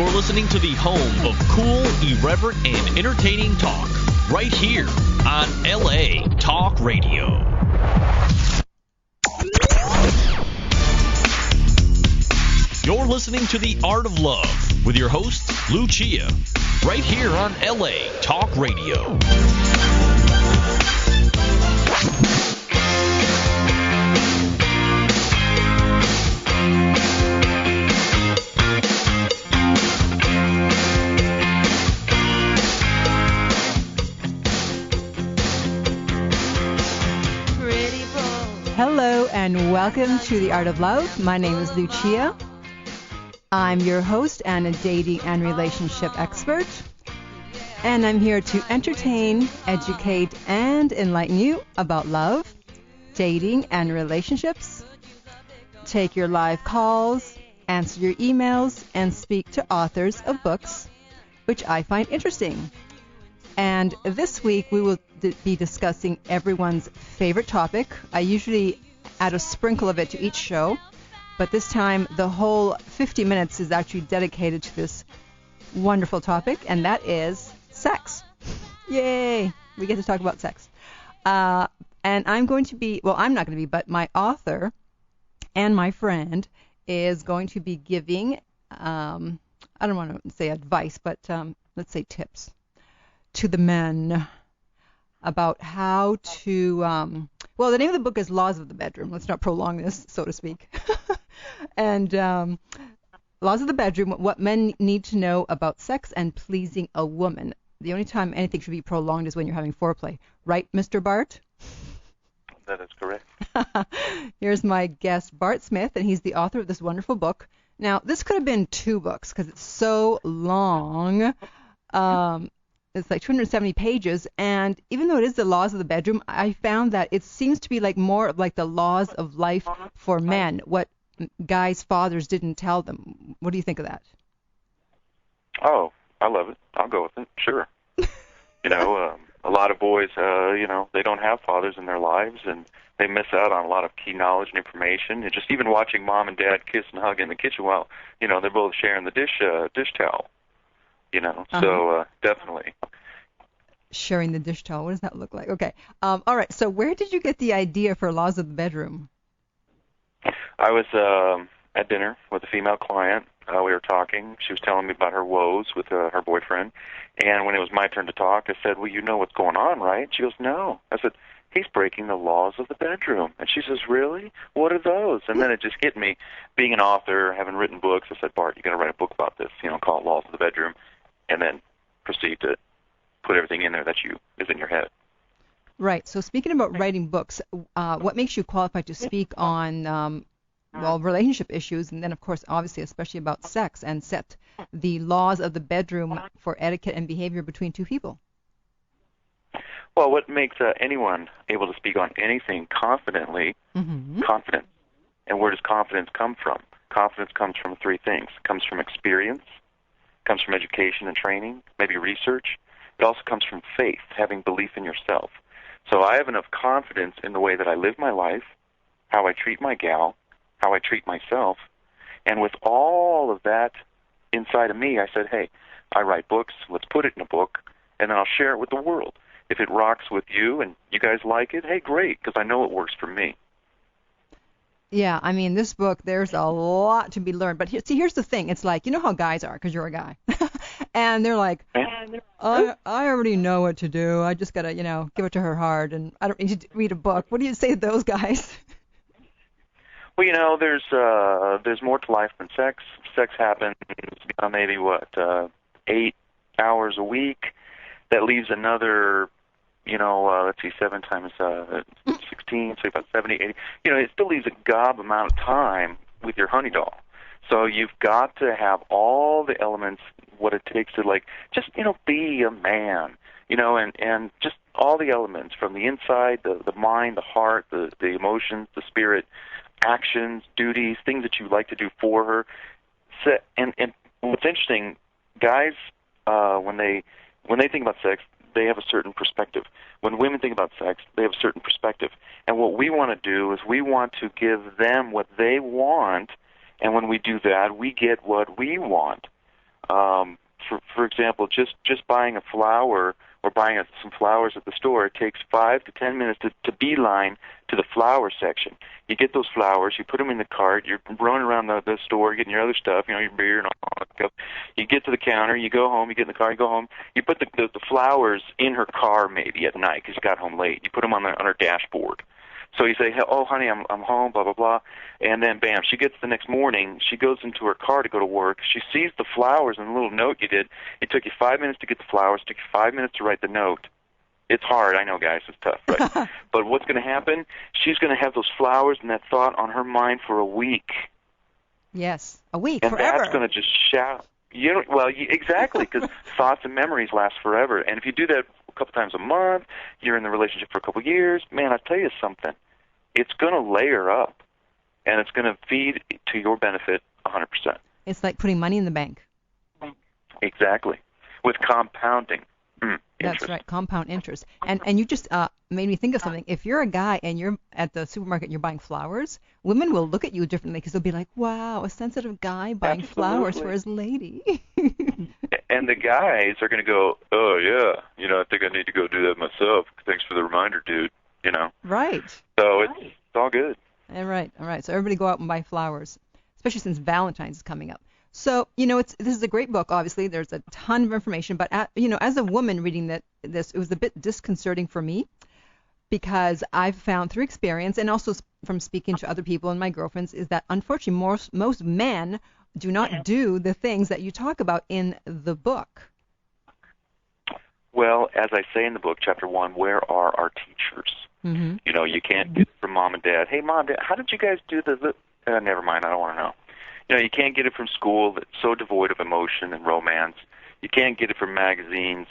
You're listening to the home of cool, irreverent, and entertaining talk, right here on LA Talk Radio. You're listening to The Art of Love with your host, Lucia, right here on LA Talk Radio. Hello and welcome to The Art of Love. My name is Lucia. I'm your host and a dating and relationship expert. And I'm here to entertain, educate, and enlighten you about love, dating, and relationships. Take your live calls, answer your emails, and speak to authors of books, which I find interesting. And this week we will be discussing everyone's favorite topic. I usually add a sprinkle of it to each show, but this time the whole 50 minutes is actually dedicated to this wonderful topic, and that is sex. Yay! We get to talk about sex. And I'm going to be, well, I'm not going to be, but my author and my friend is going to be giving, I don't want to say advice, but let's say tips to the men about how to, well, the name of the book is Laws of the Bedroom. Let's not prolong this, so to speak. And Laws of the Bedroom, what men need to know about sex and pleasing a woman. The only time anything should be prolonged is when you're having foreplay. Right, Mr. Bart? That is correct. Here's my guest, Bart Smith, and he's the author of this wonderful book. Now, this could have been 2 books because it's so long. It's like 270 pages, and even though it is the laws of the bedroom, I found that it seems to be like more of like the laws of life for men, what guys' fathers didn't tell them. What do you think of that? Oh, I love it. I'll go with it. Sure. A lot of boys, they don't have fathers in their lives, and they miss out on a lot of key knowledge and information. And just even watching mom and dad kiss and hug in the kitchen while, they're both sharing the dish towel. So definitely. Sharing the dish towel. What does that look like? Okay. All right. So where did you get the idea for Laws of the Bedroom? I was at dinner with a female client. We were talking. She was telling me about her woes with her boyfriend. And when it was my turn to talk, I said, well, you know what's going on, right? She goes, no. I said, he's breaking the laws of the bedroom. And she says, really? What are those? And then it just hit me. Being an author, having written books, I said, Bart, you got to write a book about this, called Laws of the Bedroom, and then proceed to put everything in there that is in your head. Right. So speaking about writing books, what makes you qualified to speak on, relationship issues, and then, of course, obviously, especially about sex, and set the laws of the bedroom for etiquette and behavior between 2 people? Well, what makes anyone able to speak on anything confidently, confidence. And where does confidence come from? Confidence comes from 3 things. It comes from experience, comes from education and training, maybe research. It also comes from faith, having belief in yourself. So I have enough confidence in the way that I live my life, how I treat my gal, how I treat myself, and with all of that inside of me, I said, hey, I write books, let's put it in a book, and then I'll share it with the world. If it rocks with you and you guys like it, hey, great, because I know it works for me. Yeah, I mean, this book, there's a lot to be learned. But here's the thing. It's like, you know how guys are, because you're a guy. And they're like, I already know what to do. I just got to, give it to her hard. And I don't need to read a book. What do you say to those guys? Well, there's more to life than sex. Sex happens maybe, 8 hours a week. That leaves another, let's see, 7 times 16, so about 70, 80. It still leaves a gob amount of time with your honey doll. So you've got to have all the elements, what it takes to, just, be a man, and just all the elements from the inside, the mind, the heart, the emotions, the spirit, actions, duties, things that you like to do for her. So, and what's interesting, guys, when they think about sex, they have a certain perspective. When women think about sex, they have a certain perspective. And what we want to do is we want to give them what they want, and when we do that, we get what we want. For example, just buying a flower or buying some flowers at the store, it takes 5 to 10 minutes to beeline to the flower section. You get those flowers, you put them in the cart, you're running around the store getting your other stuff, your beer and all that stuff. You get to the counter, you go home, you get in the car, you go home, you put the flowers in her car maybe at night because you got home late. You put them on her dashboard. So you say, oh, honey, I'm home, blah, blah, blah. And then, bam, she gets the next morning. She goes into her car to go to work. She sees the flowers and the little note you did. It took you 5 minutes to get the flowers. It took you 5 minutes to write the note. It's hard. I know, guys. It's tough, right? But what's going to happen? She's going to have those flowers and that thought on her mind for a week. Yes, a week, and forever. And that's going to just shout. Exactly, because thoughts and memories last forever. And if you do that a couple times a month, you're in the relationship for a couple years, man, I'll tell you something. It's going to layer up, and it's going to feed to your benefit 100%. It's like putting money in the bank. Exactly, with compounding. That's right, compound interest. And you just made me think of something. If you're a guy and you're at the supermarket and you're buying flowers, women will look at you differently because they'll be like, wow, a sensitive guy buying flowers for his lady. And the guys are going to go, oh, yeah, I think I need to go do that myself. Thanks for the reminder, dude. Right. So it's all good. All right. So everybody go out and buy flowers, especially since Valentine's is coming up. So, this is a great book, obviously. There's a ton of information. But, as a woman reading this, it was a bit disconcerting for me because I've found through experience and also from speaking to other people and my girlfriends is that, unfortunately, most men do not do the things that you talk about in the book. Well, as I say in the book, Chapter 1, where are our teachers? Mm-hmm. You can't get it from mom and dad. Hey, mom, dad, how did you guys do the never mind, I don't want to know. You can't get it from school that's so devoid of emotion and romance. You can't get it from magazines,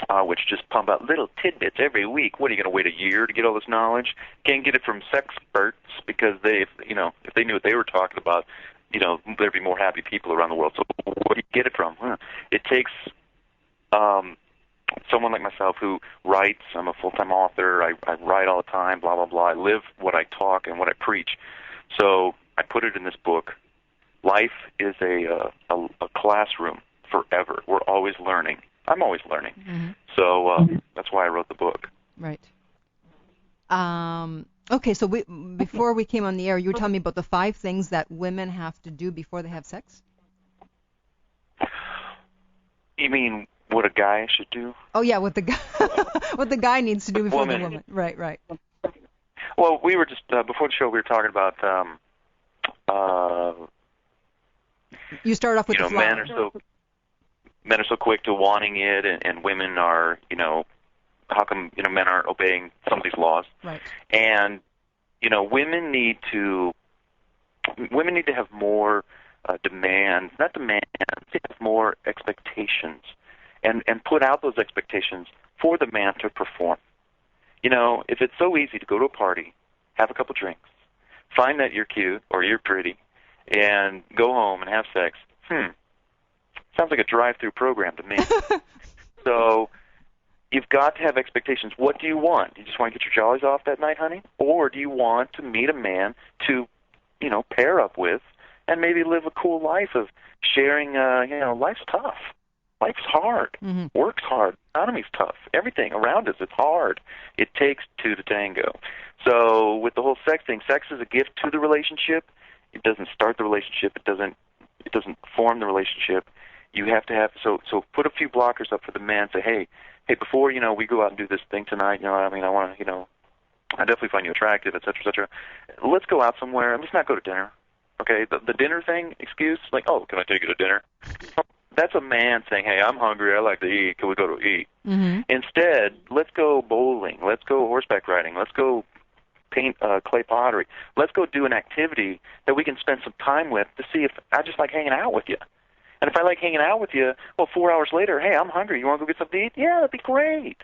which just pump out little tidbits every week. What, are you going to wait a year to get all this knowledge? Can't get it from sexperts because if they knew what they were talking about, there'd be more happy people around the world. So where do you get it from? It takes someone like myself who writes. I'm a full-time author. I write all the time, blah, blah, blah. I live what I talk and what I preach. So I put it in this book. Life is a classroom forever. We're always learning. I'm always learning. Mm-hmm. So that's why I wrote the book. Right. Okay, so before we came on the air, you were telling me about the 5 things that women have to do before they have sex? You mean what a guy should do? Oh, yeah, what the guy needs to do before the woman. Right. Well, we were just, before the show, we were talking about... you start off with the flower. Men are so quick to wanting it, and women are, how come men aren't obeying some of these laws? Right. And women need to have more demands, not demands, they have more expectations, and put out those expectations for the man to perform. If it's so easy to go to a party, have a couple drinks, find that you're cute or you're pretty, and go home and have sex, sounds like a drive-through program to me. So you've got to have expectations. What do you want? You just want to get your jollies off that night, honey? Or do you want to meet a man to, pair up with and maybe live a cool life of sharing, life's tough. Life's hard. Mm-hmm. Work's hard. Economy's tough. Everything around us, it's hard. It takes 2 to tango. So with the whole sex thing, sex is a gift to the relationship. It doesn't start the relationship. It doesn't form the relationship. You have to have so put a few blockers up for the man. Say, hey, before we go out and do this thing tonight. I want to, I definitely find you attractive, et cetera, et cetera. Let's go out somewhere. Let's not go to dinner. Okay, the dinner thing excuse, like, oh, can I take you to dinner? That's a man saying, hey, I'm hungry. I like to eat. Can we go to eat? Mm-hmm. Instead, let's go bowling. Let's go horseback riding. Let's go paint clay pottery. Let's go do an activity that we can spend some time with to see if I just like hanging out with you. And if I like hanging out with you, well, 4 hours later, hey, I'm hungry. You want to go get something to eat? Yeah, that'd be great.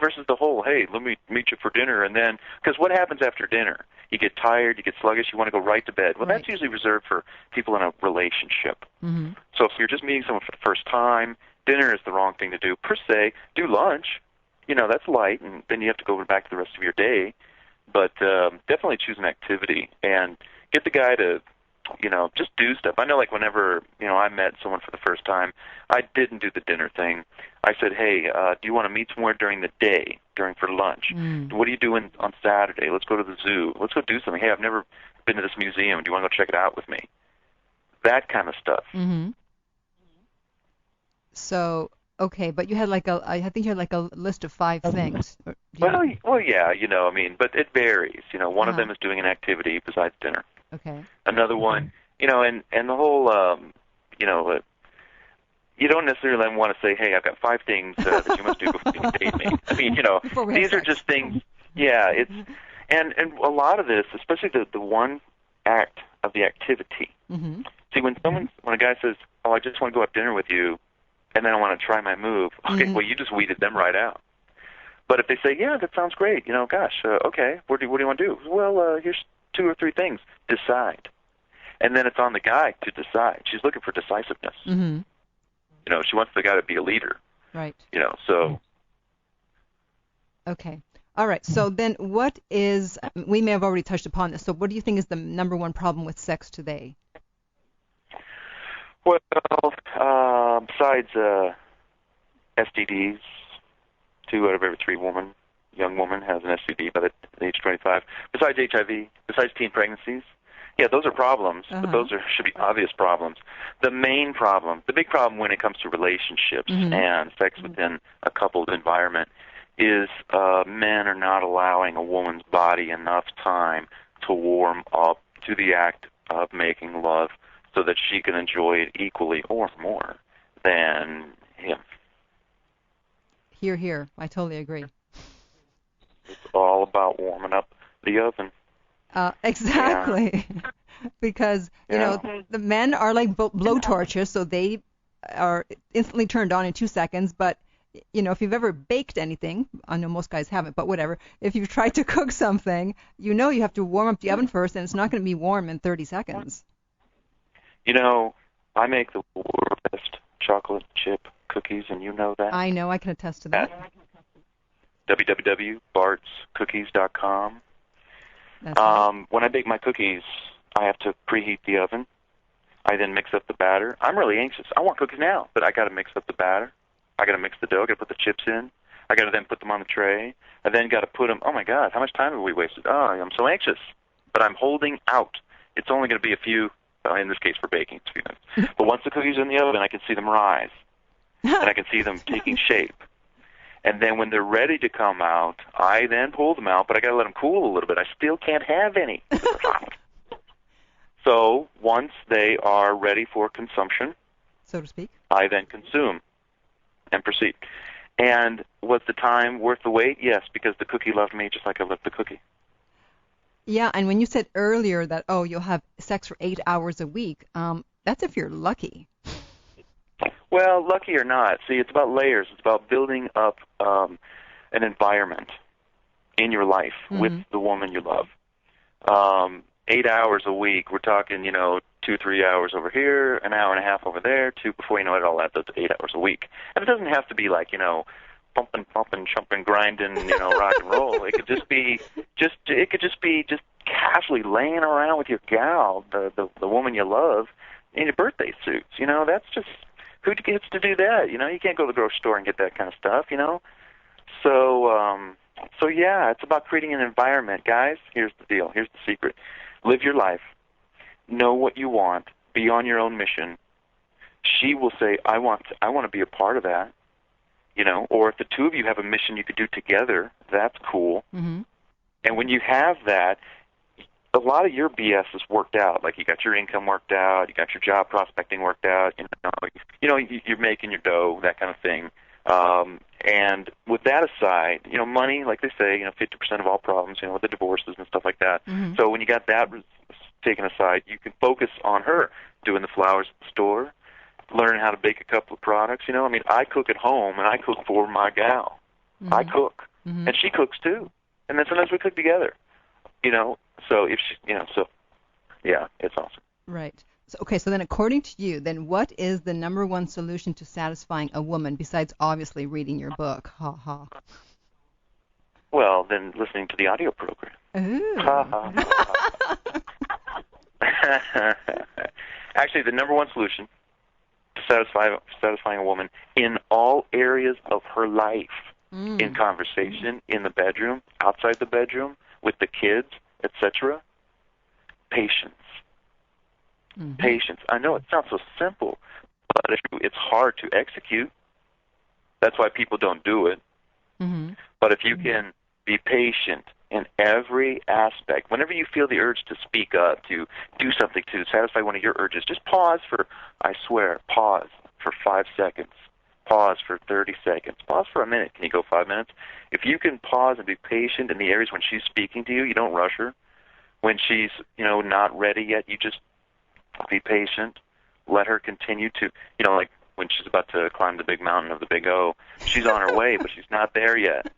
Versus the whole, hey, let me meet you for dinner. And then, because what happens after dinner? You get tired, you get sluggish, you want to go right to bed. Well, right. That's usually reserved for people in a relationship. Mm-hmm. So if you're just meeting someone for the first time, dinner is the wrong thing to do. Per se, do lunch. That's light, and then you have to go back to the rest of your day. But definitely choose an activity and get the guy to just do stuff. I know, like, whenever, I met someone for the first time, I didn't do the dinner thing. I said, hey, do you want to meet somewhere during the day, for lunch? What are you doing on Saturday? Let's go to the zoo. Let's go do something. Hey, I've never been to this museum. Do you want to go check it out with me? That kind of stuff. Mm-hmm. So, okay, but you had I think you had like a list of 5 things. Well, yeah, but it varies. One of them is doing an activity besides dinner. Okay. Another one, and the whole, you don't necessarily want to say, hey, I've got 5 things that you must do before you date me. I mean, these are just things. Yeah, it's and a lot of this, especially the one act of the activity. Mm-hmm. See, when a guy says, oh, I just want to go have dinner with you, and then I want to try my move. Okay, well, you just weeded them right out. But if they say, yeah, that sounds great, okay, what do you want to do? Well, here's 2 or 3 things. Decide. And then it's on the guy to decide. She's looking for decisiveness. Mm-hmm. She wants the guy to be a leader. Right. So. Okay. All right. So then what is, we may have already touched upon this, so what do you think is the number one problem with sex today? Well, besides STDs, 2 out of every 3 young woman has an STD by the age 25. Besides HIV, besides teen pregnancies, yeah, those are problems, but those should be obvious problems. The main problem, the big problem when it comes to relationships and sex within a coupled environment is men are not allowing a woman's body enough time to warm up to the act of making love so that she can enjoy it equally or more than him. Hear, hear. I totally agree. It's all about warming up the oven. Exactly. Yeah. Because, the men are like blowtorches, so they are instantly turned on in 2 seconds. But, if you've ever baked anything, I know most guys haven't, but whatever, if you've tried to cook something, you have to warm up the oven first, and it's not going to be warm in 30 seconds. I make the best chocolate chip cookies, and you know that. I know. I can attest to that. www.bartscookies.com. Right. When I bake my cookies, I have to preheat the oven. I then mix up the batter. I'm really anxious. I want cookies now, but I got to mix up the batter. I got to mix the dough. I got to put the chips in. I got to then put them on the tray. I then got to put them. Oh my God, how much time have we wasted? Oh, I'm so anxious. But I'm holding out. It's only going to be a few. In this case, for baking, it's a few minutes. But once the cookies are in the oven, I can see them rise, and I can see them taking shape. And then when they're ready to come out, I then pull them out, but I got to let them cool a little bit. I still can't have any. So once they are ready for consumption, so to speak, I then consume and proceed. And was the time worth the wait? Yes, because the cookie loved me just like I loved the cookie. Yeah, and when you said earlier that, you'll have sex for 8 hours a week, that's if you're lucky. Well, lucky or not, see, it's about layers. It's about building up an environment in your life with the woman you love. 8 hours a week, we're talking, 2-3 hours over here, an hour and a half over there, 2, before you know it, all adds up to 8 hours a week. And it doesn't have to be like, pumping, chumping, grinding, rock and roll. It could just be just casually laying around with your gal, the woman you love, in your birthday suits. That's just, who gets to do that? You can't go to the grocery store and get that kind of stuff. So yeah, it's about creating an environment, guys. Here's the deal. Here's the secret. Live your life. Know what you want. Be on your own mission. She will say, I want to be a part of that. Or if the two of you have a mission you could do together, that's cool. Mm-hmm. And when you have that, a lot of your BS is worked out. Like, you got your income worked out, you got your job prospecting worked out, you're making your dough, that kind of thing. And with that aside, money, like they say, 50% of all problems, with the divorces and stuff like that. Mm-hmm. So when you got that taken aside, you can focus on her doing the flowers at the store, learning how to bake a couple of products. I cook at home, and I cook for my gal. Mm-hmm. I cook, and she cooks too. And then sometimes we cook together, So if she, so yeah, it's awesome. Right. So, okay, so then according to you, then what is the number one solution to satisfying a woman besides obviously reading your book? Ha ha. Well, then listening to the audio program. Ooh. Ha ha. Actually, the number one solution to satisfying a woman in all areas of her life, in conversation, in the bedroom, outside the bedroom, with the kids, etc., patience. Patience. I know it sounds so simple, but it's hard to execute. That's why people don't do it. But if you can be patient in every aspect, whenever you feel the urge to speak up, to do something, to satisfy one of your urges, just pause for, I swear, pause for 5 seconds. Pause for 30 seconds. Pause for a minute. Can you go 5 minutes? If you can pause and be patient in the areas when she's speaking to you, you don't rush her. When she's, not ready yet, you just be patient. Let her continue to, like when she's about to climb the big mountain of the Big O, she's on her way, but she's not there yet.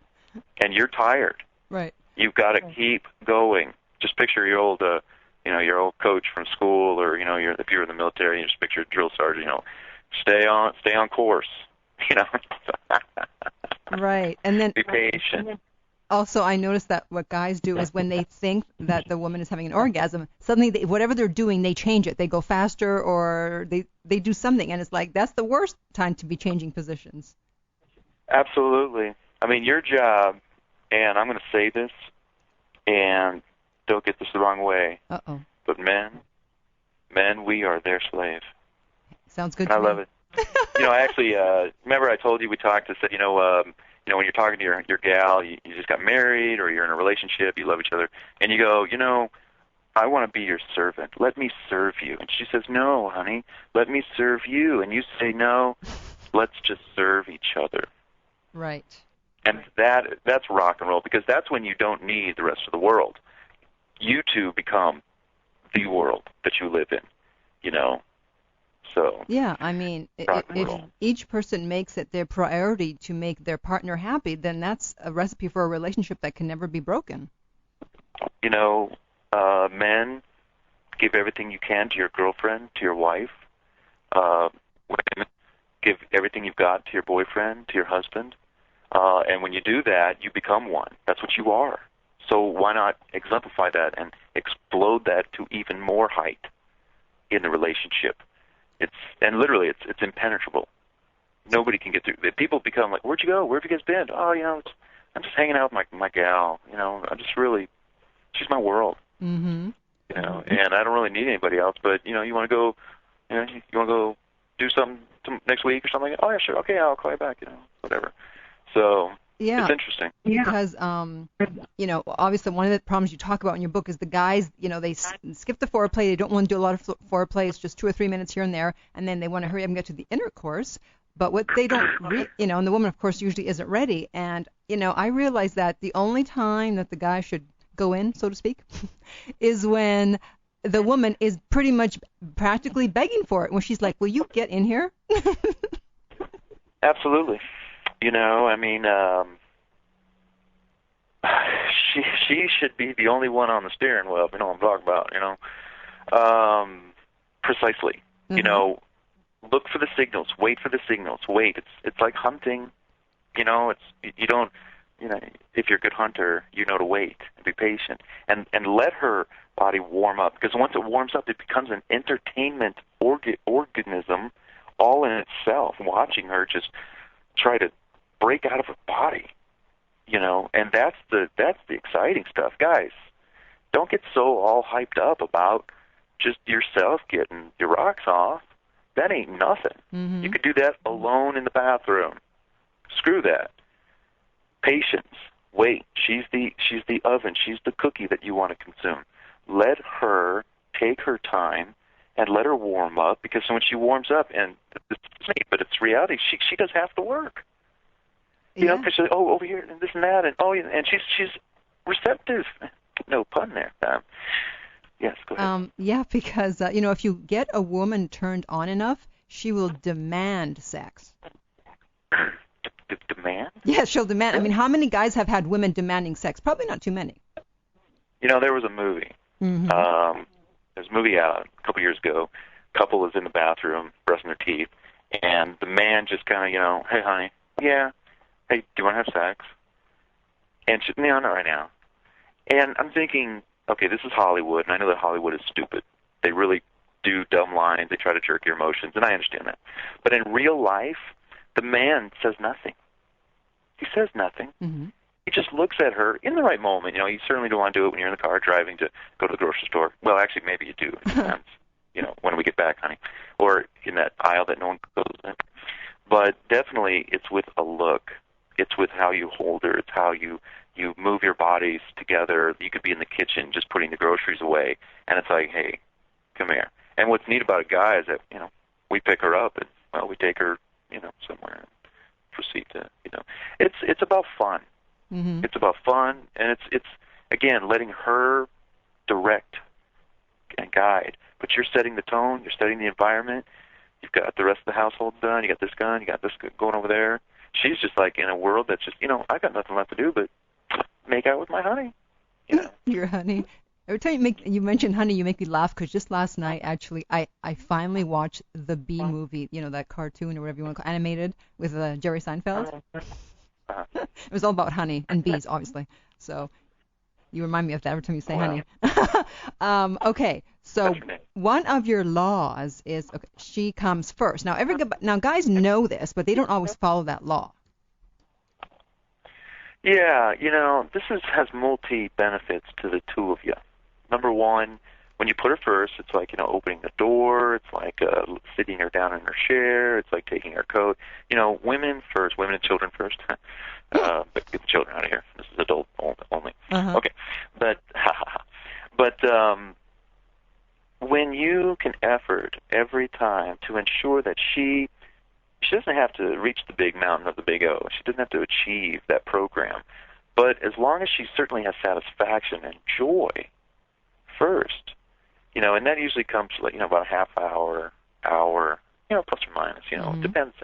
And you're tired. Right. You've got to keep going. Just picture your old, your old coach from school, or if you're in the military, you just picture a drill sergeant. Stay on course. Right. And then be patient. Also, I noticed that what guys do is when they think that the woman is having an orgasm, suddenly whatever they're doing, they change it. They go faster, or they do something, and it's like that's the worst time to be changing positions. Absolutely. I mean, your job, and I'm going to say this, and don't get this the wrong way. Uh-oh. But men, we are their slave. Sounds good And to me. I love it. I actually, remember I told you we talked. I said, when you're talking to your gal, you just got married, or you're in a relationship, you love each other, and you go, I want to be your servant. Let me serve you. And she says, no, honey, let me serve you. And you say, no, let's just serve each other. Right. And that's rock and roll, because that's when you don't need the rest of the world. You two become the world that you live in, So yeah, I mean, if each person makes it their priority to make their partner happy, then that's a recipe for a relationship that can never be broken. Men, give everything you can to your girlfriend, to your wife. Women, give everything you've got to your boyfriend, to your husband. And when you do that, you become one. That's what you are. So why not exemplify that and explode that to even more height in the relationship? It's impenetrable. Nobody can get through. People become like, where'd you go? Where have you guys been? Oh, I'm just hanging out with my gal. I'm just really, she's my world. Mm-hmm. And I don't really need anybody else. But you want to go, you want to go do something next week or something? Oh yeah, sure. Okay, I'll call you back. Whatever. So yeah, it's interesting. Because obviously one of the problems you talk about in your book is the guys, they skip the foreplay. They don't want to do a lot of foreplay. It's just 2 or 3 minutes here and there, and then they want to hurry up and get to the intercourse. But what they don't, and the woman, of course, usually isn't ready. And I realize that the only time that the guy should go in, so to speak, is when the woman is pretty much practically begging for it. When she's like, "Will you get in here?" Absolutely. She should be the only one on the steering wheel. If you know what I'm talking about. Precisely. Mm-hmm. Look for the signals. Wait for the signals. Wait. It's like hunting. You don't. If you're a good hunter, you know to wait and be patient and let her body warm up, because once it warms up, it becomes an entertainment organism all in itself. Watching her just try to break out of her body, and that's the exciting stuff, guys. Don't get so all hyped up about just yourself getting your rocks off. That ain't nothing. Mm-hmm. You could do that alone in the bathroom. Screw that. Patience. Wait. She's the oven. She's the cookie that you want to consume. Let her take her time and let her warm up, because when she warms up, and but it's reality, she does half the work. Because she's like, over here and this and that, and she's receptive. No pun there. Yes, go ahead. Yeah, because if you get a woman turned on enough, she will demand sex. Demand? Yeah, she'll demand. I mean, how many guys have had women demanding sex? Probably not too many. There was a movie. Mm-hmm. There's a movie out a couple years ago. Couple is in the bathroom brushing their teeth, and the man just kind of, hey, honey, yeah, hey, do you want to have sex? And she, no, not right now. And I'm thinking, okay, this is Hollywood, and I know that Hollywood is stupid. They really do dumb lines. They try to jerk your emotions, and I understand that. But in real life, the man says nothing. He says nothing. Mm-hmm. He just looks at her in the right moment. You certainly don't want to do it when you're in the car driving to go to the grocery store. Well, actually, maybe you do. It depends. When we get back, honey, or in that aisle that no one goes in. But definitely, it's with a look. It's with how you hold her. It's how you move your bodies together. You could be in the kitchen just putting the groceries away, and it's like, hey, come here. And what's neat about a guy is that we pick her up and we take her somewhere and proceed to it's about fun. Mm-hmm. It's about fun, and it's again letting her direct and guide. But you're setting the tone. You're setting the environment. You've got the rest of the household done. You got this gun. You got this going over there. She's just like in a world that's just I got nothing left to do but make out with my honey. Your honey. Every time you mention honey, you make me laugh because just last night, actually, I finally watched the Bee Movie, that cartoon or whatever you want to call it, animated with Jerry Seinfeld. It was all about honey and bees, obviously. So you remind me of that every time you say honey. Okay, so one of your laws is she comes first. Now guys know this, but they don't always follow that law. Yeah, this has multi-benefits to the two of you. Number one, when you put her first, it's like, opening the door. It's like sitting her down in her chair. It's like taking her coat. Women first, women and children first. But get the children out of here. This is adult only. Uh-huh. Okay. But when you can effort every time to ensure that she doesn't have to reach the big mountain of the big O. She doesn't have to achieve that program. But as long as she certainly has satisfaction and joy first, and that usually comes about a half hour, plus or minus, Mm-hmm. It depends.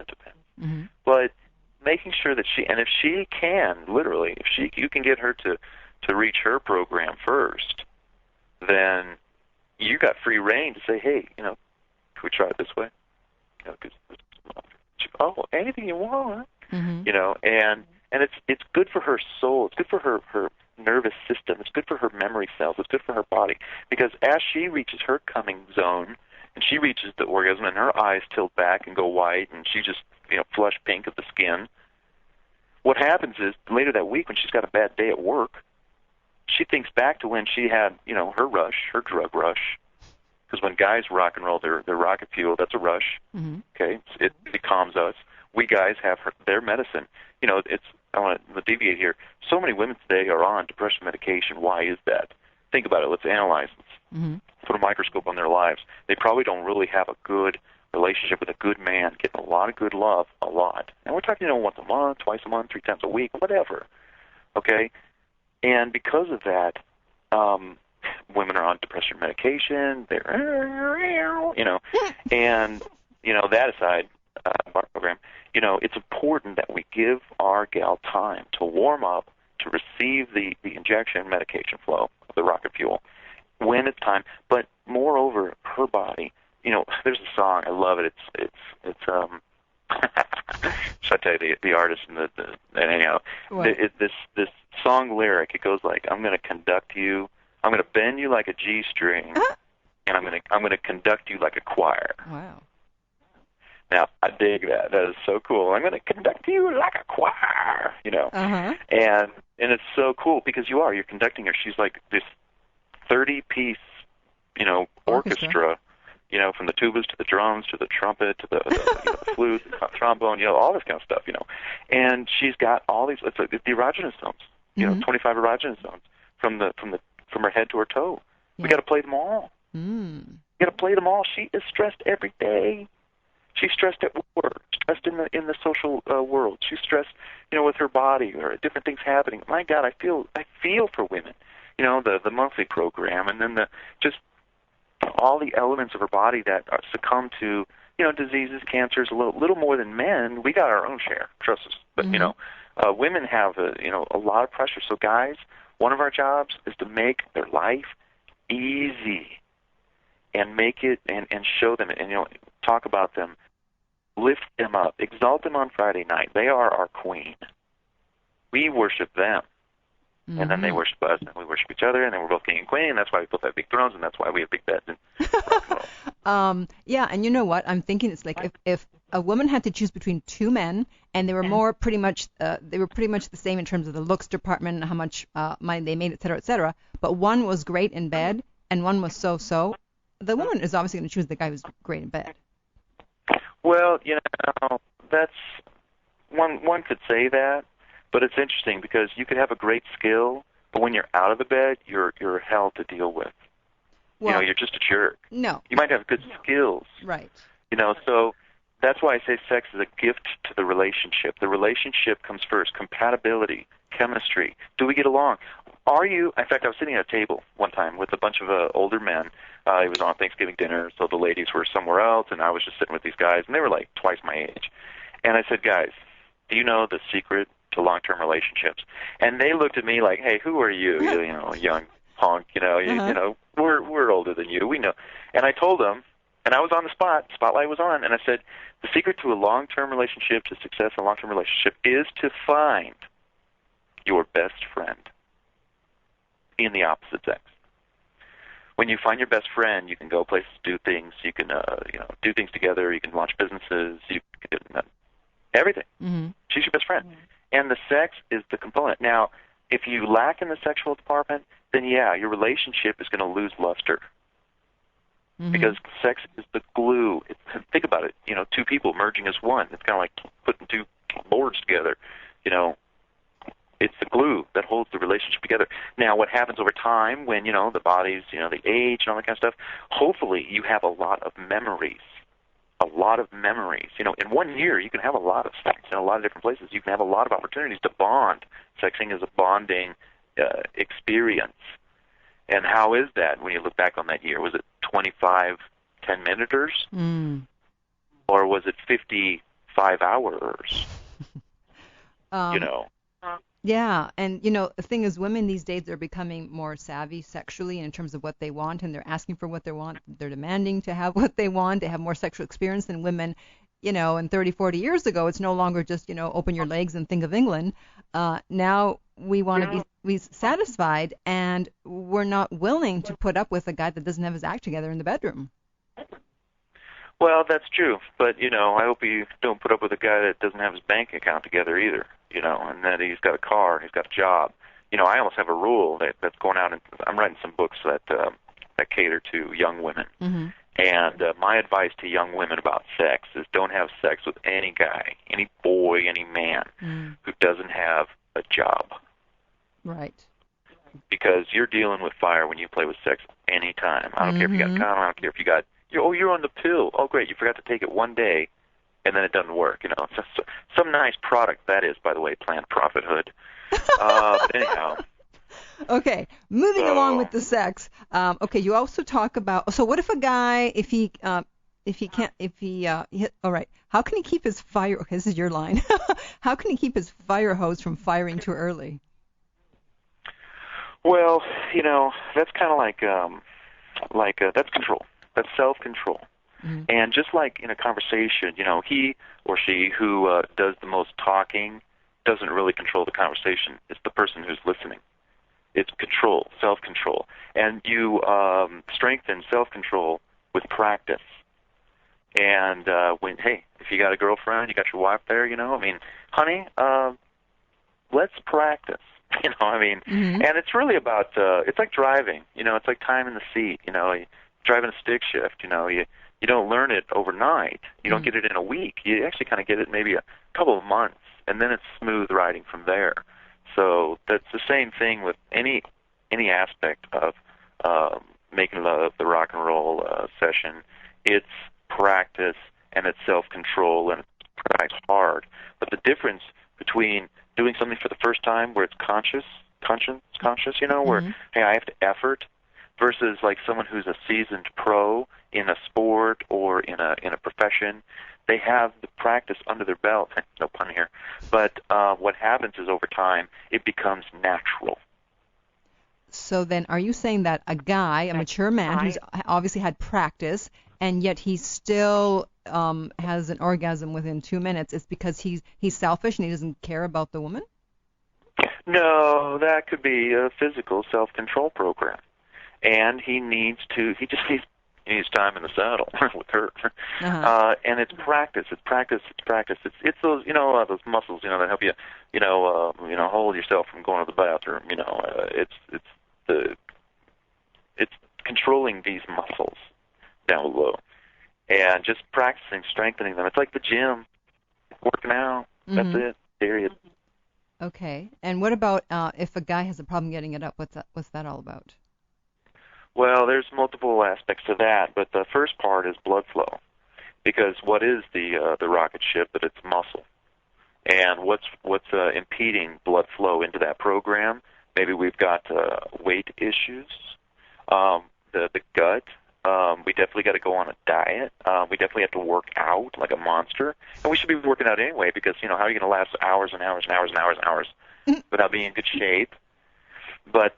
Mm-hmm. But making sure that if she can, literally, you can get her to reach her program first, then you got free reign to say, hey, can we try it this way? Anything you want, Mm-hmm. And it's good for her soul. It's good for her nervous system. It's good for her memory cells. It's good for her body, because as she reaches her coming zone and she reaches the orgasm and her eyes tilt back and go white and she just flush pink of the skin, what happens is later that week when she's got a bad day at work, she thinks back to when she had her rush, her drug rush. Because when guys rock and roll their rocket fuel, that's a rush. Mm-hmm. Okay, it calms us. We guys have their medicine. I want to deviate here. So many women today are on depression medication. Why is that? Think about it. Let's analyze. Mm-hmm. Put a microscope on their lives. They probably don't really have a good relationship with a good man, getting a lot of good love, a lot. And we're talking, once a month, twice a month, 3 times a week, whatever. Okay, and because of that, women are on depression medication. They're, and that aside, our program, it's important that we give our gal time to warm up, to receive the injection medication flow of the rocket fuel when it's time. But moreover, her body, there's a song, I love it. It's should I tell you the artist and this song lyric? It goes like, I'm going to conduct you. I'm going to bend you like a G string, and I'm going to conduct you like a choir. Wow. Now, I dig that. That is so cool. I'm going to conduct you like a choir, Uh-huh. And it's so cool because you're conducting her. She's like this 30-piece, orchestra, from the tubas to the drums to the trumpet to the flute, the trombone, all this kind of stuff, And she's got all these. It's like the erogenous zones, Mm-hmm. 25 erogenous zones from her head to her toe. Yeah. We got to play them all. Mm. We got to play them all. She is stressed every day. She's stressed at work, stressed in the social world. She's stressed, with her body or different things happening. My God, I feel for women. The monthly program, and then just all the elements of her body that succumb to, diseases, cancers, a little more than men. We got our own share, trust us. But Mm-hmm. Women have a lot of pressure. So guys, one of our jobs is to make their life easy, and make it and show them and talk about them. Lift them up, exalt them on Friday night. They are our queen. We worship them, Mm-hmm. and then they worship us, and we worship each other, and then we're both king and queen, and that's why we both have big thrones, and that's why we have big beds. And Yeah, and you know what? I'm thinking it's like if a woman had to choose between two men and they were pretty much the same in terms of the looks department, how much money they made, et cetera, but one was great in bed and one was so, the woman is obviously going to choose the guy who's great in bed. Well, that's one could say that, but it's interesting because you could have a great skill, but when you're out of the bed, you're hell to deal with. Well, you're just a jerk. No. You might have good skills. Right. So that's why I say sex is a gift to the relationship. The relationship comes first. Compatibility, chemistry. Do we get along? In fact, I was sitting at a table one time with a bunch of older men. It was on Thanksgiving dinner, so the ladies were somewhere else, and I was just sitting with these guys, and they were like twice my age. And I said, guys, do you know the secret to long-term relationships? And they looked at me like, hey, who are you? Young punk, we're older than you. We know. And I told them, and I was on the spot, spotlight was on, and I said, the secret to a long-term relationship, to success in a long-term relationship, is to find your best friend in the opposite sex. When you find your best friend, you can go places, do things. You can, do things together. You can launch businesses. You can everything. Mm-hmm. She's your best friend, and the sex is the component. Now, if you lack in the sexual department, then your relationship is going to lose luster. Mm-hmm. Because sex is the glue. Think about it. Two people merging as one. It's kind of like putting two boards together. It's the glue that holds the relationship together. Now, what happens over time when, the bodies, the age and all that kind of stuff, hopefully you have a lot of memories. A lot of memories. In 1 year, you can have a lot of sex in a lot of different places. You can have a lot of opportunities to bond. Sexing is a bonding experience. And how is that when you look back on that year? Was it 25 10-minuters? Or was it 55 hours? Yeah, and the thing is, women these days are becoming more savvy sexually in terms of what they want, and they're asking for what they want. They're demanding to have what they want. They have more sexual experience than women, and 30, 40 years ago, it's no longer just, open your legs and think of England. Now we want to be satisfied, and we're not willing to put up with a guy that doesn't have his act together in the bedroom. Well, that's true, but I hope you don't put up with a guy that doesn't have his bank account together either. And that he's got a car, he's got a job. I almost have a rule that's going out, and I'm writing some books that cater to young women. Mm-hmm. And my advice to young women about sex is don't have sex with any guy, any boy, any man who doesn't have a job. Right. Because you're dealing with fire when you play with sex anytime. I don't care if you got a condom, I don't care if you're on the pill. Oh, great, you forgot to take it one day, and then it doesn't work. It's just some nice product that is, by the way, Planned Parenthood. Anyhow. Okay, moving along with the sex. Okay, you also talk about. So, what if a guy, all right, how can he keep his fire? Okay, this is your line. How can he keep his fire hose from firing too early? Well, that's kind of like that's control. That's self-control. Mm-hmm. And just like in a conversation, he or she who does the most talking doesn't really control the conversation. It's the person who's listening. It's control, self-control. And you strengthen self-control with practice. And if you got a girlfriend, you got your wife there, honey, let's practice. Mm-hmm. And it's really about, it's like driving, it's like time in the seat, driving a stick shift, you don't learn it overnight. You don't get it in a week. You actually kind of get it maybe a couple of months, and then it's smooth riding from there. So that's the same thing with any aspect of making love, the rock and roll session. It's practice and it's self-control and it's practice hard. But the difference between doing something for the first time where it's conscious, where hey, I have to effort, versus like someone who's a seasoned pro in a sport or in a profession, they have the practice under their belt. No pun here. But what happens is over time, it becomes natural. So then are you saying that a guy, a mature man who's obviously had practice, and yet he still has an orgasm within 2 minutes, it's because he's selfish and he doesn't care about the woman? No, that could be a physical self-control program. And he just needs He needs time in the saddle with her. And it's practice. It's practice. It's practice. It's those those muscles that help you hold yourself from going to the bathroom. It's controlling these muscles down below and just practicing, strengthening them. It's like the gym, working out. That's it. Period. Okay. And what about if a guy has a problem getting it up? What's that all about? Well, there's multiple aspects to that, but the first part is blood flow, because what is the rocket ship? But it's muscle, and what's impeding blood flow into that program? Maybe we've got weight issues, the gut. We definitely got to go on a diet. We definitely have to work out like a monster, and we should be working out anyway, because how are you going to last hours and hours and hours and hours and hours without being in good shape? But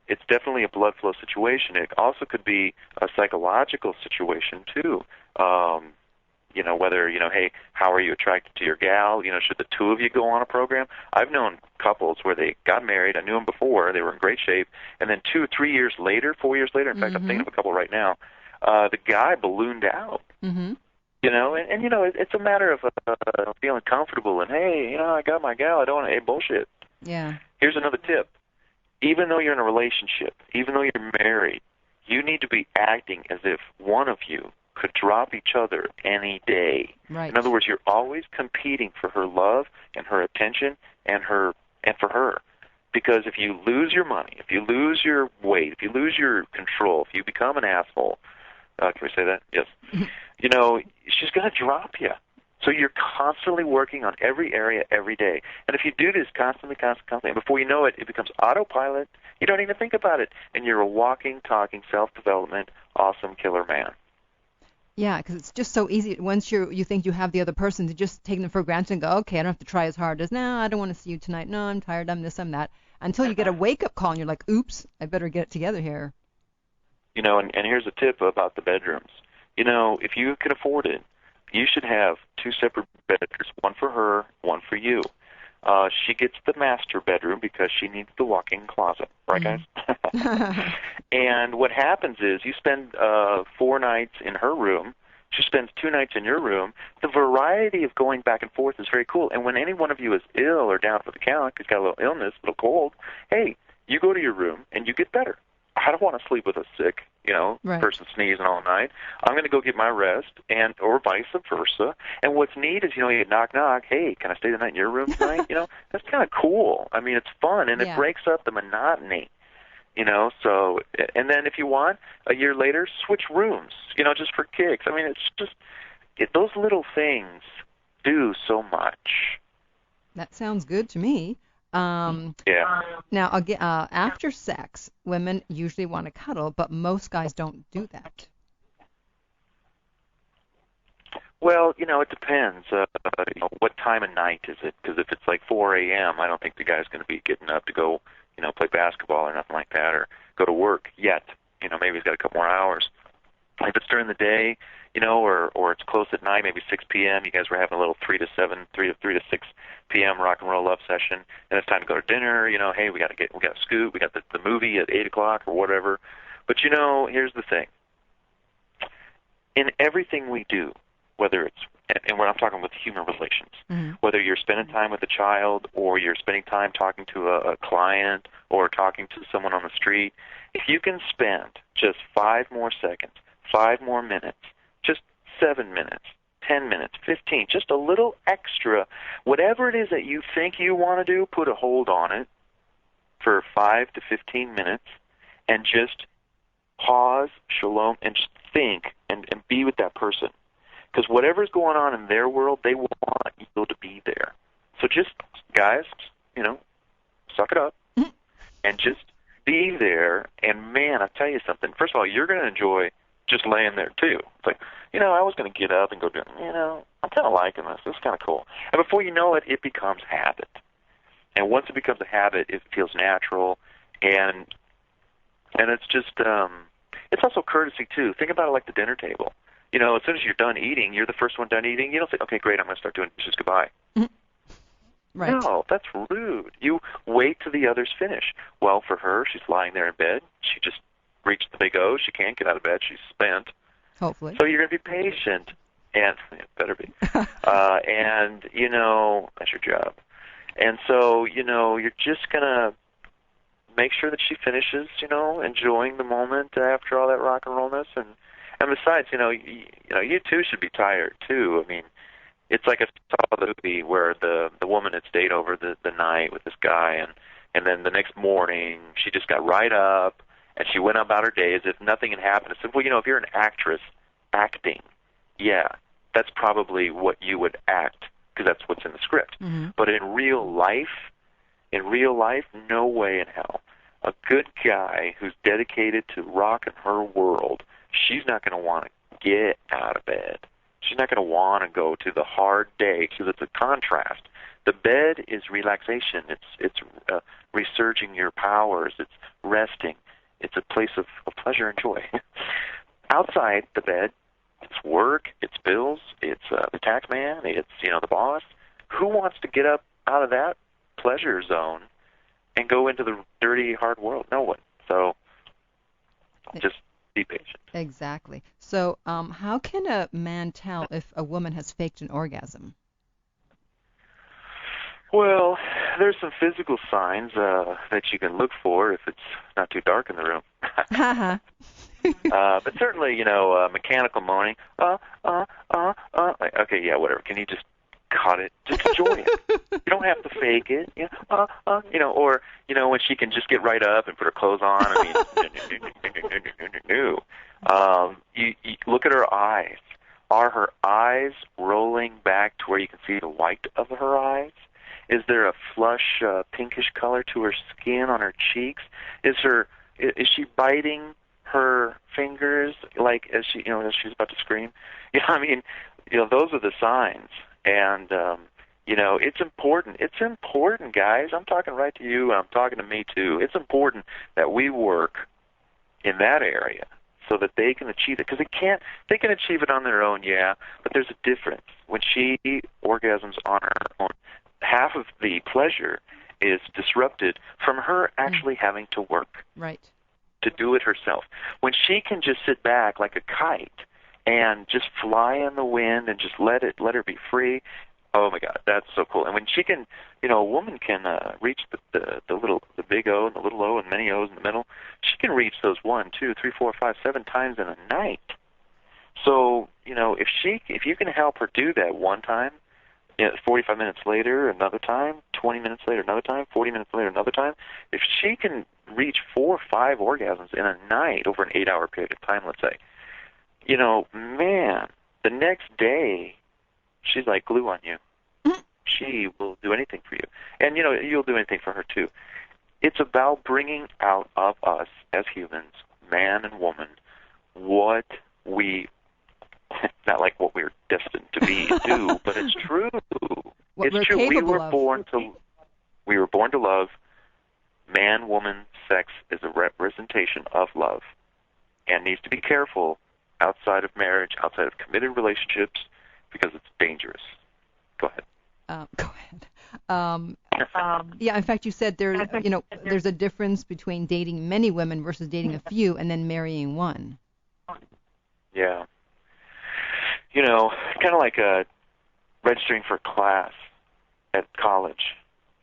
it's definitely a blood flow situation. It also could be a psychological situation too. Whether hey, how are you attracted to your gal? Should the two of you go on a program? I've known couples where they got married. I knew them before; they were in great shape, and then 2 or 3 years later, 4 years later. In fact, I'm thinking of a couple right now. The guy ballooned out. And it's a matter of feeling comfortable and hey, I got my gal. I don't want to bullshit. Yeah. Here's another tip. Even though you're in a relationship, even though you're married, you need to be acting as if one of you could drop each other any day. Right. In other words, you're always competing for her love and her attention and for her. Because if you lose your money, if you lose your weight, if you lose your control, if you become an asshole, can we say that? Yes. She's going to drop you. So you're constantly working on every area every day. And if you do this constantly, and before you know it, it becomes autopilot. You don't even think about it. And you're a walking, talking, self-development, awesome killer man. Yeah, because it's just so easy. Once you think you have the other person, to just take them for granted and go, okay, I don't have to try as hard as, no, I don't want to see you tonight. No, I'm tired. I'm this, I'm that. Until you get a wake-up call and you're like, oops, I better get it together here. And here's a tip about the bedrooms. If you can afford it, you should have 2 separate bedrooms, one for her, one for you. She gets the master bedroom because she needs the walk-in closet, right, guys? And what happens is you spend 4 nights in her room. She spends 2 nights in your room. The variety of going back and forth is very cool. And when any one of you is ill or down for the count, because got a little illness, a little cold, hey, you go to your room and you get better. I don't want to sleep with a sick, right. person sneezing all night. I'm going to go get my rest, or vice versa. And what's neat is, you knock, knock, hey, can I stay the night in your room tonight? That's kind of cool. I mean, it's fun, and it breaks up the monotony, So, and then if you want, a year later, switch rooms, just for kicks. I mean, it's just, those little things do so much. That sounds good to me. Yeah. Now, again, after sex, women usually want to cuddle, but most guys don't do that. Well, it depends. What time of night is it? Because if it's like 4 a.m., I don't think the guy's going to be getting up to go, play basketball or nothing like that, or go to work yet. Maybe he's got a couple more hours. If it's during the day, or it's close at night, maybe 6 p.m., you guys were having a little 3 to 6 p.m. rock and roll love session, and it's time to go to dinner, hey, we got to scoot, we got the movie at 8 o'clock or whatever. But, here's the thing. In everything we do, whether it's, and when I'm talking with human relations, whether you're spending time with a child or you're spending time talking to a client or talking to someone on the street, if you can spend just 5 more seconds, 5 more minutes, just 7 minutes, 10 minutes, 15, just a little extra, whatever it is that you think you want to do, put a hold on it for 5 to 15 minutes and just pause, shalom, and just think and be with that person. Because whatever's going on in their world, they want you to be there. So just, guys, suck it up and just be there. And, man, I'll tell you something. First of all, you're going to enjoy just laying there, too. It's like, I was going to get up and go do it. I'm kind of liking this. This is kind of cool. And before you know it, it becomes habit. And once it becomes a habit, it feels natural. And it's just, it's also courtesy, too. Think about it like the dinner table. As soon as you're done eating, you're the first one done eating. You don't say, okay, great, I'm going to start doing dishes, goodbye. Right. No, that's rude. You wait till the others finish. Well, for her, she's lying there in bed. She just reached the big O. She can't get out of bed. She's spent. Hopefully. So you're going to be patient, and it better be. And, that's your job. And so, you're just going to make sure that she finishes, enjoying the moment after all that rock and rollness. And besides, you too should be tired, too. I mean, it's like I saw the movie where the woman had stayed over the night with this guy, and then the next morning she just got right up, and she went about her day as if nothing had happened. I said, well, if you're an actress acting, yeah, that's probably what you would act, because that's what's in the script. Mm-hmm. But in real life, no way in hell. A good guy who's dedicated to rocking her world, she's not going to want to get out of bed. She's not going to want to go to the hard day, because it's a contrast. The bed is relaxation. It's resurging your powers. It's resting. It's a place of pleasure and joy. Outside the bed, it's work, it's bills, it's the tax man, it's the boss. Who wants to get up out of that pleasure zone and go into the dirty, hard world? No one. So just be patient. Exactly. So how can a man tell if a woman has faked an orgasm? Well, there's some physical signs that you can look for if it's not too dark in the room. But certainly, mechanical moaning. Okay, yeah, whatever. Can you just cut it? Just enjoy it. You don't have to fake it. Or when she can just get right up and put her clothes on. I mean, no. You look at her eyes. Are her eyes rolling back to where you can see the white of her eyes? Is there a flush pinkish color to her skin on her cheeks? Is she biting her fingers like as she's about to scream? Those are the signs. And it's important. It's important, guys. I'm talking right to you, and I'm talking to me too. It's important that we work in that area so that they can achieve it. Because they can achieve it on their own, yeah, but there's a difference. When she orgasms on her own, half of the pleasure is disrupted from her actually having to work. Right. To do it herself. When she can just sit back like a kite and just fly in the wind and just let her be free, oh my God, that's so cool. And when she can, a woman can reach the big O and the little O and many O's in the middle, she can reach those 1, 2, 3, 4, 5, 7 times in a night. So, if you can help her do that one time, 45 minutes later, another time, 20 minutes later, another time, 40 minutes later, another time. If she can reach 4 or 5 orgasms in a night over an 8-hour period of time, let's say, man, the next day, she's like glue on you. She will do anything for you. And, you'll do anything for her, too. It's about bringing out of us as humans, man and woman, what we not like what we're destined to be and do, but it's true. It's true. We were born to love. Man, woman, sex is a representation of love, and needs to be careful outside of marriage, outside of committed relationships, because it's dangerous. Go ahead. Go ahead. Yeah, in fact, you said there's a difference between dating many women versus dating a few and then marrying one. Yeah. Kind of like registering for a class at college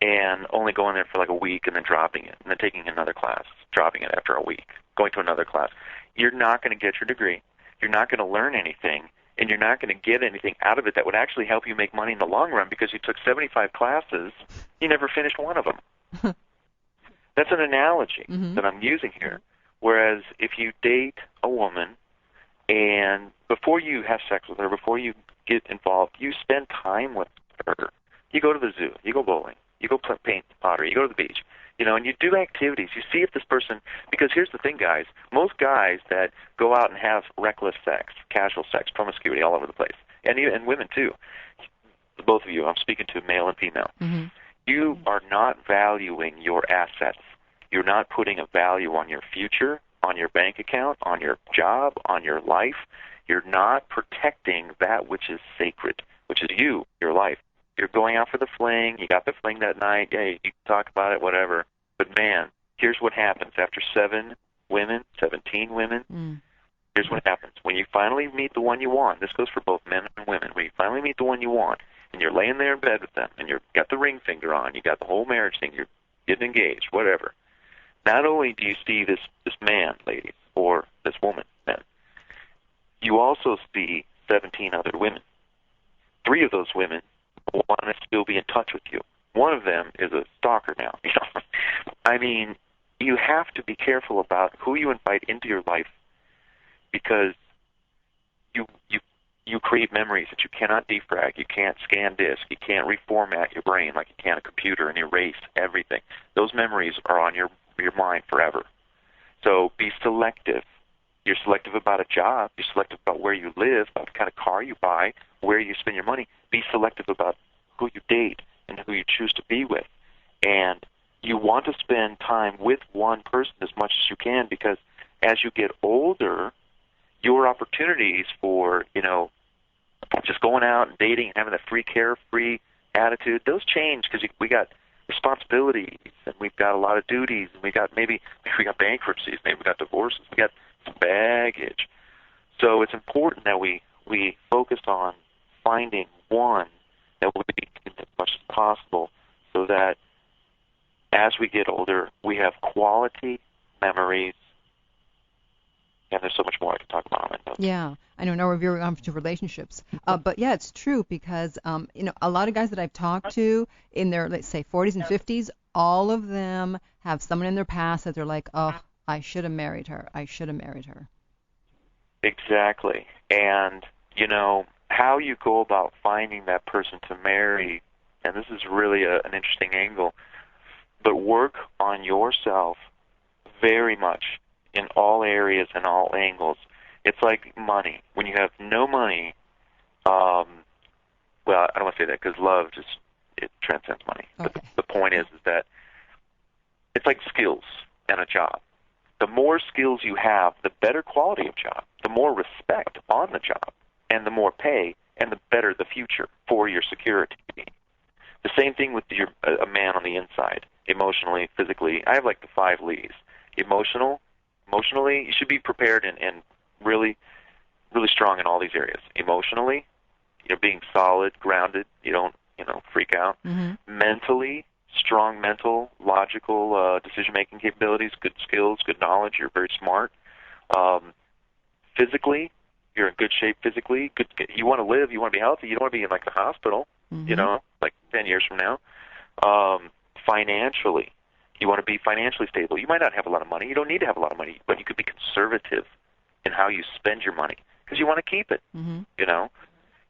and only going there for like a week and then dropping it, and then taking another class, dropping it after a week, going to another class. You're not going to get your degree. You're not going to learn anything, and you're not going to get anything out of it that would actually help you make money in the long run, because you took 75 classes, you never finished one of them. That's an analogy that I'm using here. Whereas if you date a woman, and before you have sex with her, before you get involved, you spend time with her. You go to the zoo, you go bowling, you go paint pottery, you go to the beach, and you do activities. You see if this person, because here's the thing, guys. Most guys that go out and have reckless sex, casual sex, promiscuity all over the place, and women too, both of you, I'm speaking to male and female, you are not valuing your assets. You're not putting a value on your future, on your bank account, on your job, on your life. You're not protecting that which is sacred, which is you, your life. You're going out for the fling. You got the fling that night. Yeah, you can talk about it, whatever. But, man, here's what happens. After 17 women, you're Here's what happens. When you finally meet the one you want, this goes for both men and women, when you finally meet the one you want, and you're laying there in bed with them, and you've got the ring finger on, you got the whole marriage thing, you're getting engaged, whatever, not only do you see this man, ladies, or this woman, men, you also see 17 other women. 3 of those women want to still be in touch with you. One of them is a stalker now. I mean, you have to be careful about who you invite into your life, because you create memories that you cannot defrag. You can't scan disk. You can't reformat your brain like you can a computer and erase everything. Those memories are on your mind forever. So be selective. You're selective about a job. You're selective about where you live, about the kind of car you buy, where you spend your money. Be selective about who you date and who you choose to be with. And you want to spend time with one person as much as you can, because as you get older, your opportunities for, just going out and dating and having that free, carefree attitude, those change, because we got responsibilities and we've got a lot of duties, and we got bankruptcies, maybe we got divorces, we got baggage. So it's important that we focus on finding one that we can as much as possible, so that as we get older, we have quality memories. And there's so much more I can talk about on that. Yeah, I know. Now we're veering off to relationships, but yeah, it's true, because a lot of guys that I've talked to in their, let's say, 40s and 50s, all of them have someone in their past that they're like, oh, I should have married her. I should have married her. Exactly. And how you go about finding that person to marry, and this is really an interesting angle, but work on yourself very much in all areas and all angles. It's like money. When you have no money, well, I don't want to say that, because love it transcends money. Okay. But the point is that it's like skills and a job. The more skills you have, the better quality of job, the more respect on the job, and the more pay, and the better the future for your security. The same thing with a man on the inside, emotionally, physically. I have like the 5 Lees. Emotionally, you should be prepared and really, really strong in all these areas. Emotionally, being solid, grounded, you don't, freak out. Mm-hmm. Mentally, strong mental, logical decision-making capabilities, good skills, good knowledge. You're very smart. Physically, you're in good shape physically. You want to live. You want to be healthy. You don't want to be in like the hospital, mm-hmm. Like 10 years from now. Financially, you want to be financially stable. You might not have a lot of money. You don't need to have a lot of money, but you could be conservative in how you spend your money, because you want to keep it, mm-hmm.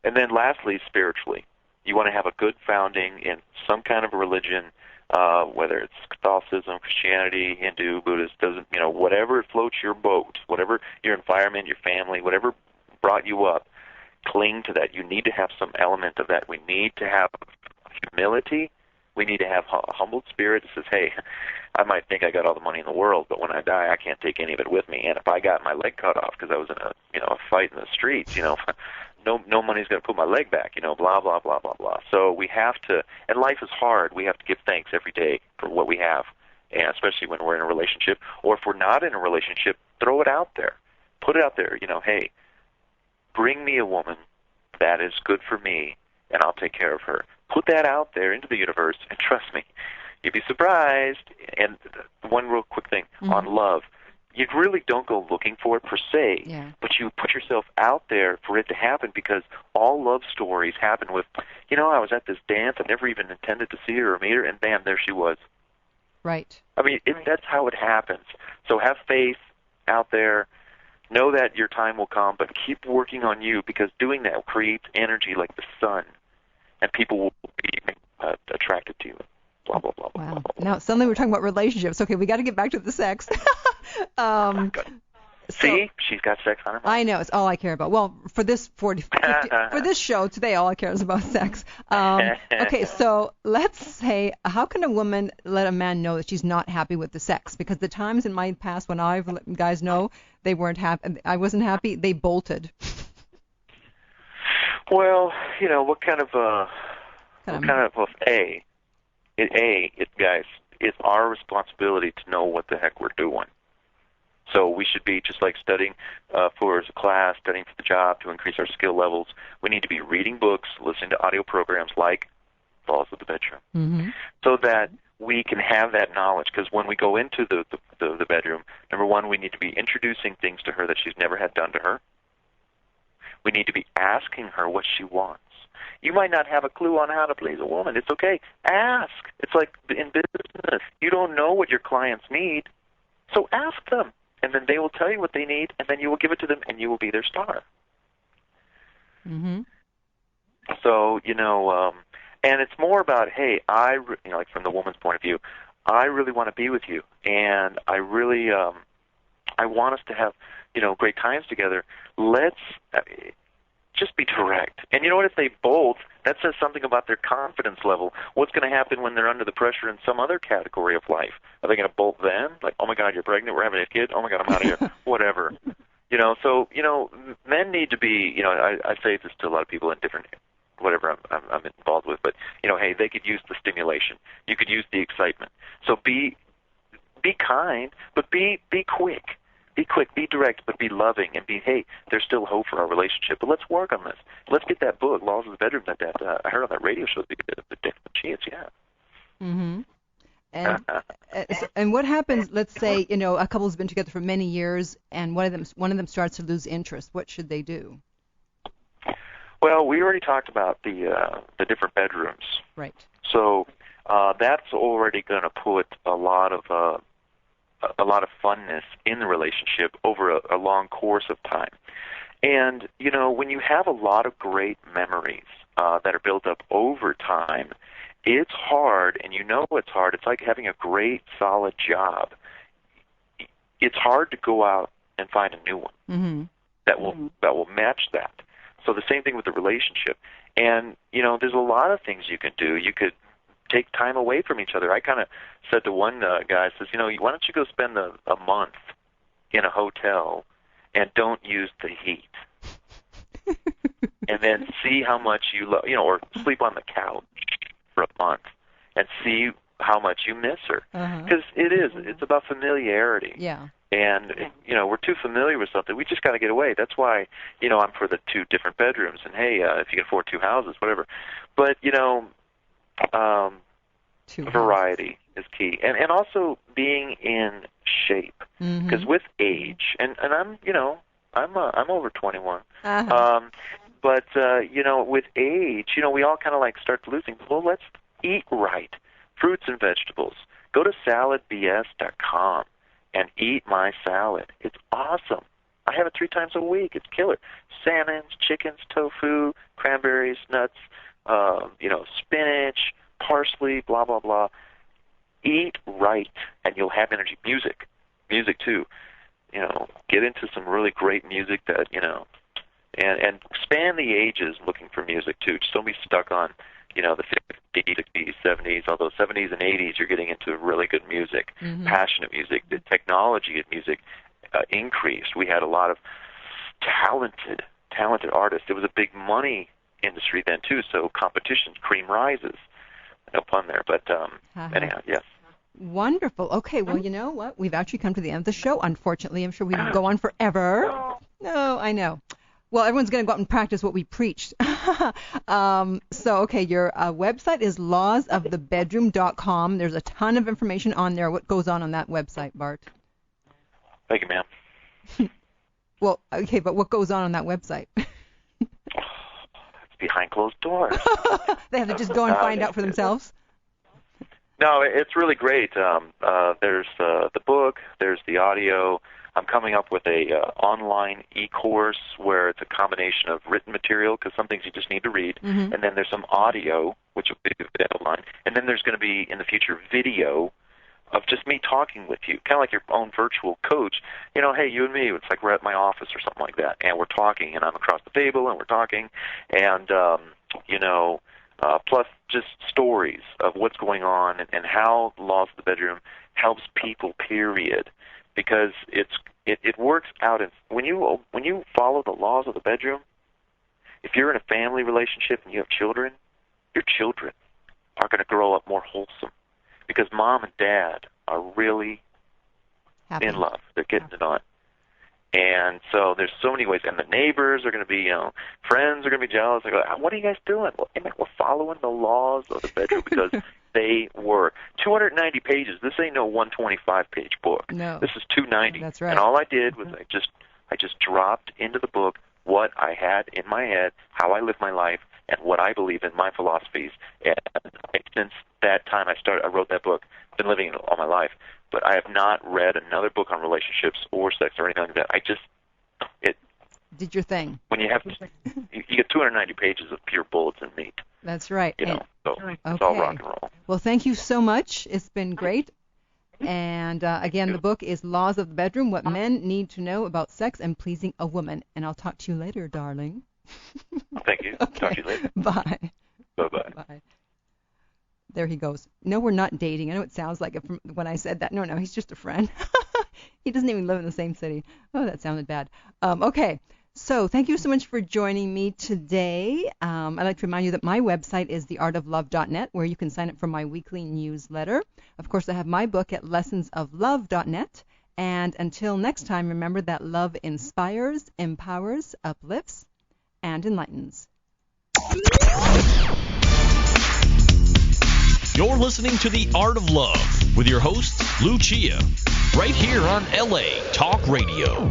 And then lastly, spiritually, you want to have a good founding in some kind of a religion, whether it's Catholicism, Christianity, Hindu, Buddhist, whatever floats your boat, whatever your environment, your family, whatever brought you up, cling to that. You need to have some element of that. We need to have humility. We need to have a humbled spirit that says, hey, I might think I got all the money in the world, but when I die, I can't take any of it with me. And if I got my leg cut off because I was in a fight in the streets, no money's going to put my leg back, blah, blah, blah, blah, blah. So we have to, and life is hard. We have to give thanks every day for what we have, and especially when we're in a relationship. Or if we're not in a relationship, throw it out there. Put it out there, hey, bring me a woman that is good for me, and I'll take care of her. Put that out there into the universe, and trust me, you'd be surprised. And one real quick thing on love. You really don't go looking for it per se, but you put yourself out there for it to happen, because all love stories happen with, I was at this dance, I never even intended to see her or meet her, and bam, there she was. Right. I mean, that's how it happens. So have faith out there. Know that your time will come, but keep working on you, because doing that will create energy like the sun, and people will be attracted to you. Blah, blah, blah, blah, wow. blah, blah. Now, suddenly we're talking about relationships. Okay, we got to get back to the sex. See, she's got sex on her mind. I know, it's all I care about. Well, for this for this show today, all I care is about sex. Okay, so let's say, how can a woman let a man know that she's not happy with the sex? Because the times in my past when I've let guys know they weren't happy, I wasn't happy, they bolted. Well, what kind of guys, it's our responsibility to know what the heck we're doing. So we should be just like studying for a class, studying for the job to increase our skill levels. We need to be reading books, listening to audio programs like Laws of the Bedroom, so that we can have that knowledge. Because when we go into the bedroom, number one, we need to be introducing things to her that she's never had done to her. We need to be asking her what she wants. You might not have a clue on how to please a woman. It's okay. Ask. It's like in business. You don't know what your clients need, so ask them. And then they will tell you what they need, and then you will give it to them, and you will be their star. So, and it's more about, hey, like from the woman's point of view, I really want to be with you, and I really, I want us to have, great times together. Let's just be direct. And you know what? If they both, that says something about their confidence level. What's going to happen when they're under the pressure in some other category of life? Are they going to bolt then? Like, oh my God, you're pregnant, we're having a kid, oh my God, I'm out of here, whatever. So, men need to be, I say this to a lot of people in different, whatever I'm involved with, but, hey, they could use the stimulation. You could use the excitement. So be kind, but be quick. Be quick, be direct, but be loving, and hey, there's still hope for our relationship. But let's work on this. Let's get that book, Laws of the Bedroom, that I heard on that radio show, the chance, And what happens? Let's say a couple's been together for many years, and one of them starts to lose interest. What should they do? Well, we already talked about the different bedrooms, right? So that's already going to put a lot of funness in the relationship over a long course of time. And, when you have a lot of great memories that are built up over time, it's hard, and it's hard. It's like having a great, solid job. It's hard to go out and find a new one that will match that. So the same thing with the relationship. And, there's a lot of things you can do. You could take time away from each other. I kind of said to one guy, says, why don't you go spend a month in a hotel and don't use the heat, and then see how much you love, or sleep on the couch for a month and see how much you miss her. Because it's about familiarity. Yeah. And, we're too familiar with something. We just got to get away. That's why, I'm for the 2 different bedrooms. And, hey, if you can afford 2 houses, whatever. But, variety is key, and also being in shape, because with age, and I'm I'm over 21, but with age, we all kind of like start to lose things. Well, let's eat right, fruits and vegetables. Go to saladbs.com and eat my salad. It's awesome. I have it 3 times a week. It's killer. Salmons, chickens, tofu, cranberries, nuts, spinach, parsley, blah, blah, blah. Eat right, and you'll have energy. Music too. Get into some really great music that, and span the ages looking for music too. Just don't be stuck on, the 50s, 60s, 70s, although 70s and 80s you're getting into really good music, passionate music. The technology of music increased. We had a lot of talented artists. It was a big money industry then too, so competition, cream rises. No pun there, but anyhow, yes. Wonderful. Okay, well, you know what? We've actually come to the end of the show. Unfortunately, I'm sure we could go on forever. No, I know. Well, everyone's going to go out and practice what we preached. Okay, your website is lawsofthebedroom.com. There's a ton of information on there. What goes on that website, Bart? Thank you, ma'am. Well, okay, but what goes on that website? Behind closed doors. They have to just go and find out for themselves? No, it's really great. There's the book, there's the audio. I'm coming up with a online e-course where it's a combination of written material, because some things you just need to read, and then there's some audio, which will be online, and then there's going to be, in the future, video of just me talking with you, kind of like your own virtual coach. Hey, you and me, it's like we're at my office or something like that, and we're talking, and I'm across the table, and we're talking, and, plus just stories of what's going on and how Laws of the Bedroom helps people, period, because it works out. When you follow the laws of the bedroom, if you're in a family relationship and you have children, your children are going to grow up more wholesome, because mom and dad are really Happy. in love. They're getting it on. And so there's so many ways. And the neighbors are going to be, friends are going to be jealous. They go, what are you guys doing? Well, we're following the laws of the bedroom because they were 290 pages. This ain't no 125-page book. No. This is 290. That's right. And all I did was I just dropped into the book what I had in my head, how I live my life, and what I believe in, my philosophies. And since that time I wrote that book, I've been living it all my life. But I have not read another book on relationships or sex or anything like that. Did your thing. When you have you get 290 pages of pure bullets and meat. That's right. So it's all rock and roll. Well, thank you so much. It's been great. And again, the book is Laws of the Bedroom, What Men Need to Know About Sex and Pleasing a Woman. And I'll talk to you later, darling. Thank you. Okay. Talk to you later. Bye. Bye-bye. Bye. There he goes. No, we're not dating. I know it sounds like it when I said that. No, he's just a friend. He doesn't even live in the same city. Oh, that sounded bad. Okay. So thank you so much for joining me today. I'd like to remind you that my website is theartoflove.net, where you can sign up for my weekly newsletter. Of course, I have my book at lessonsoflove.net. And until next time, remember that love inspires, empowers, uplifts, and enlightens. You're listening to The Art of Love with your host, Lucia, right here on LA Talk Radio.